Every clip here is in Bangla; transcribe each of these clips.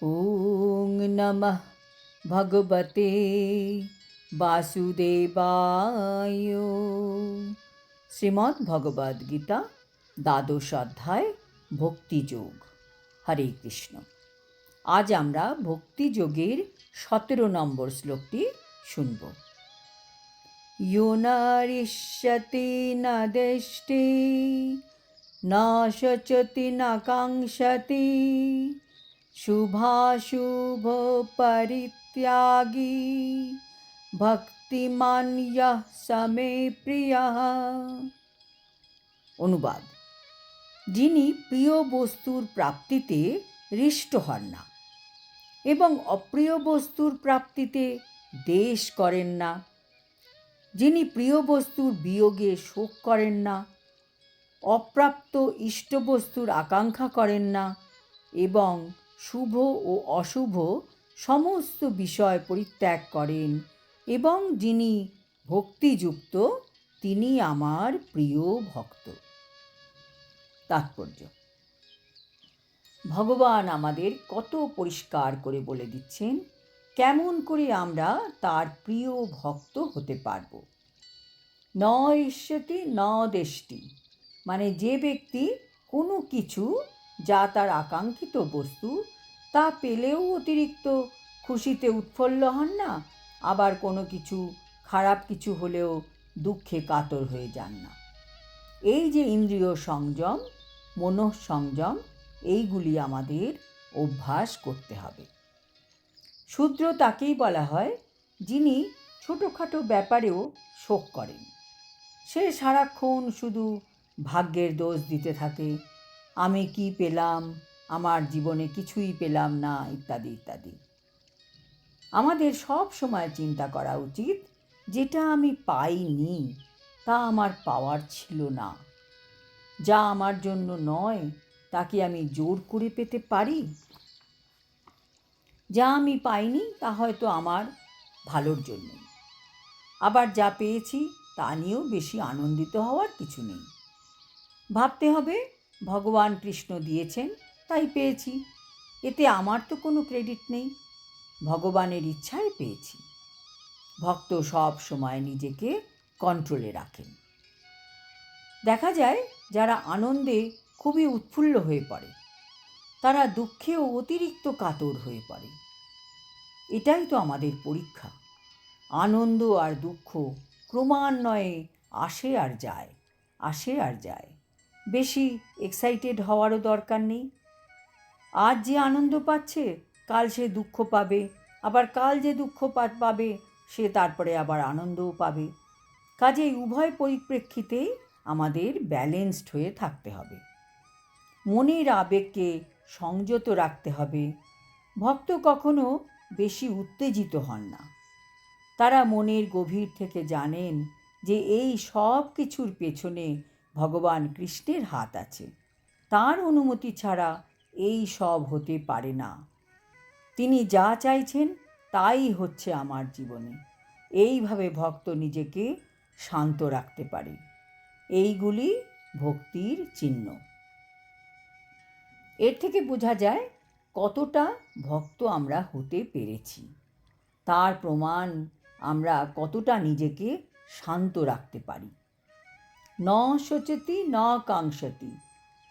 ওং নমঃ ভগবতে বাসুদেবায়। শ্রীমদ্ ভগবদ্ গীতা দ্বাদশ অধ্যায় ভক্তিযোগ। হরে কৃষ্ণ। আজ আমরা ভক্তিযোগের 17 নম্বর শ্লোকটি শুনব। ইয়ো নারিষ্যতি না দেষ্টি না শচতি না কাঙ্ক্ষতি শুভাশুভ পরিত্যাগী ভক্তিমান ইয়ঃ সমে প্রিয়ঃ। অনুবাদ: যিনি প্রিয় বস্তুর প্রাপ্তিতে হৃষ্ট হন না এবং অপ্রিয় বস্তুর প্রাপ্তিতে দ্বেষ করেন না, যিনি প্রিয় বস্তুর বিয়োগে শোক করেন না, অপ্রাপ্ত ইষ্টবস্তুর আকাঙ্ক্ষা করেন না এবং শুভ ও অশুভ সমস্ত বিষয় পরিত্যাগ করেন এবং যিনি ভক্তিযুক্ত, তিনি আমার প্রিয় ভক্ত। তাৎপর্য: ভগবান আমাদের কত পরিষ্কার করে বলে দিচ্ছেন কেমন করে আমরা তার প্রিয় ভক্ত হতে পারব। ন ইষ্যতি ন দেষ্টি, মানে যে ব্যক্তি কোনো কিছু যা তার আকাঙ্ক্ষিত বস্তু তা পেলেও অতিরিক্ত খুশিতে উৎফুল্ল হন না, আবার কোনো কিছু খারাপ কিছু হলেও দুঃখে কাতর হয়ে যান না। এই যে ইন্দ্রিয় সংযম, মনঃসংযম, এইগুলি আমাদের অভ্যাস করতে হবে। শূদ্র তাকেই বলা হয় যিনি ছোটোখাটো ব্যাপারেও শোক করেন। সে সারাক্ষণ শুধু ভাগ্যের দোষ দিতে থাকে, আমি কি পেলাম, আমার জীবনে কিছুই পেলাম না, ইত্যাদি ইত্যাদি। আমাদের সব সময় চিন্তা করা উচিত, যেটা আমি পাইনি তা আমার পাওয়ার ছিল না। যা আমার জন্য নয় তা কি আমি জোর করে পেতে পারি? যা আমি পাইনি তা হয়তো আমার ভালোর জন্য। আবার যা পেয়েছি তা নিয়েও বেশি আনন্দিত হওয়ার কিছু নেই। ভাবতে হবে ভগবান কৃষ্ণ দিয়েছেন তাই পেয়েছি, এতে আমার তো কোনো ক্রেডিট নেই, ভগবানের ইচ্ছায় পেয়েছি। ভক্ত সব সময় নিজেকে কন্ট্রোলে রাখেন। দেখা যায় যারা আনন্দে খুবই উৎফুল্ল হয়ে পড়ে, তারা দুঃখেও অতিরিক্ত কাতর হয়ে পড়ে। এটাই তো আমাদের পরীক্ষা। আনন্দ আর দুঃখ ক্রমান্বয়ে আসে আর যায়, আসে আর যায়। বেশি এক্সাইটেড হওয়ারও দরকার নেই। আজ যে আনন্দ পাচ্ছে কাল সে দুঃখ পাবে, আবার কাল যে দুঃখ পাবে সে তারপরে আবার আনন্দও পাবে। কাজেই উভয় পরিপ্রেক্ষিতেই আমাদের ব্যালেন্সড হয়ে থাকতে হবে। মনের আবেগকে সংযত রাখতে হবে। ভক্ত কখনো বেশি উত্তেজিত হন না। তারা মনের গভীর থেকে জানেন যে এই সব কিছুর পেছনে ভগবান কৃষ্ণের হাত আছে। তার অনুমতি ছাড়া এই সব হতে পারে না। তিনি যা চাইছেন তাই হচ্ছে আমার জীবনে। এইভাবে ভক্ত নিজেকে শান্ত রাখতে পারে। এইগুলি ভক্তির চিহ্ন। এর থেকে বোঝা যায় কতটা ভক্ত আমরা হতে পেরেছি। তার প্রমাণ আমরা কতটা নিজেকে শান্ত রাখতে পারি। ন শোচতি ন কাঙ্ক্ষতি,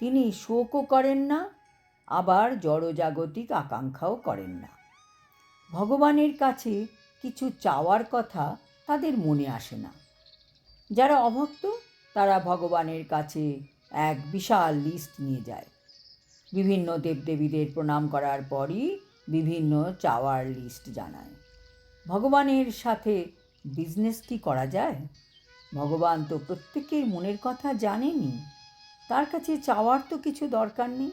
তিনি শোকও করেন না, আবার জড়জাগতিক আকাঙ্ক্ষাও করেন না। ভগবানের কাছে কিছু চাওয়ার কথা তাদের মনে আসে না। যারা অভক্ত তারা ভগবানের কাছে এক বিশাল লিস্ট নিয়ে যায়। বিভিন্ন দেবদেবীদের প্রণাম করার পরই বিভিন্ন চাওয়ার লিস্ট জানায়। ভগবানের সাথে বিজনেস কি করা যায়? ভগবান তো প্রত্যেকের মনের কথা জানেনই, তার কাছে চাওয়ার তো কিছু দরকার নেই।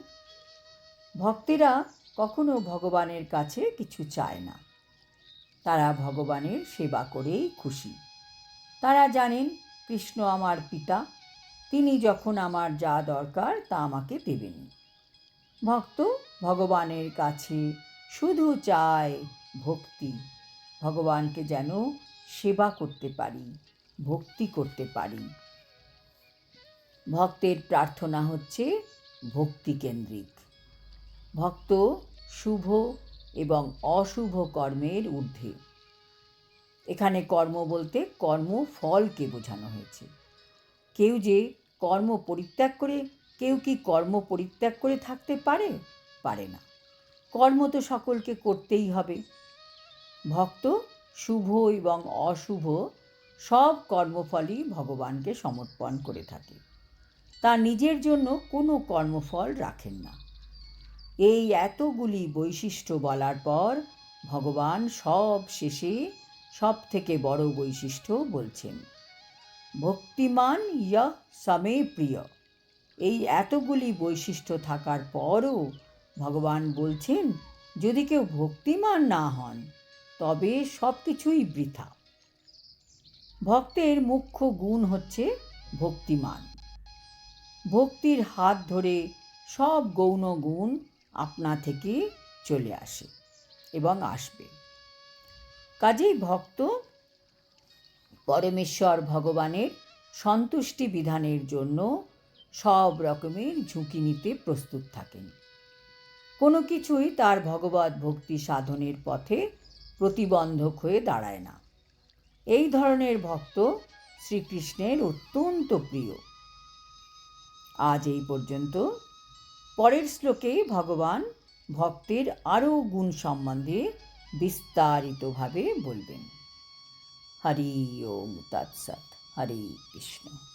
ভক্তেরা কখনো ভগবানের কাছে কিছু চায় না। তারা ভগবানের সেবা করেই খুশি। তারা জানেন কৃষ্ণ আমার পিতা, তিনি যখন আমার যা দরকার তা আমাকে দেবেন। ভক্ত ভগবানের কাছে শুধু চায় ভক্তি, ভগবানকে যেন সেবা করতে পারি, ভক্তি করতে পারি। ভক্তের প্রার্থনা হচ্ছে ভক্তিকেন্দ্রিক। ভক্ত শুভ এবং অশুভ কর্মের ঊর্ধ্বে। এখানে কর্ম বলতে কর্মফলকে বোঝানো হয়েছে। কেউ কি কর্ম পরিত্যাগ করে থাকতে পারে? পারে না। কর্ম তো সকলকে করতেই হবে। ভক্ত শুভ এবং অশুভ সব কর্মফলই ভগবানকে সমর্পণ করে থাকে। তা নিজের জন্য কোনো কর্মফল রাখেন না। এই এতগুলি বৈশিষ্ট্য বলার পর ভগবান সব শেষে সব থেকে বড় বৈশিষ্ট্য বলছেন, ভক্তিমান ইয়ঃ সমে প্রিয়। এই এতগুলি বৈশিষ্ট্য থাকার পরও ভগবান বলছেন, যদি কেউ ভক্তিমান না হন তবে সব কিছুই বৃথা। ভক্তের মুখ্য গুণ হচ্ছে ভক্তিমান। ভক্তির হাত ধরে সব গৌণ গুণ আপনা থেকে চলে আসে এবং আসবে। কাজেই ভক্ত পরমেশ্বর ভগবানের সন্তুষ্টি বিধানের জন্য সব রকমের ঝুঁকি নিতে প্রস্তুত থাকেন। কোনো কিছুই তার ভগবৎ ভক্তি সাধনের পথে প্রতিবন্ধক হয়ে দাঁড়ায় না। এই ধরনের ভক্ত শ্রীকৃষ্ণের অত্যন্ত প্রিয়। আজ এই পর্যন্ত। পরের শ্লোকে ভগবান ভক্তের আরও গুণ সম্বন্ধে বিস্তারিতভাবে বলবেন। হরি ওম তৎসৎ। হরে কৃষ্ণ।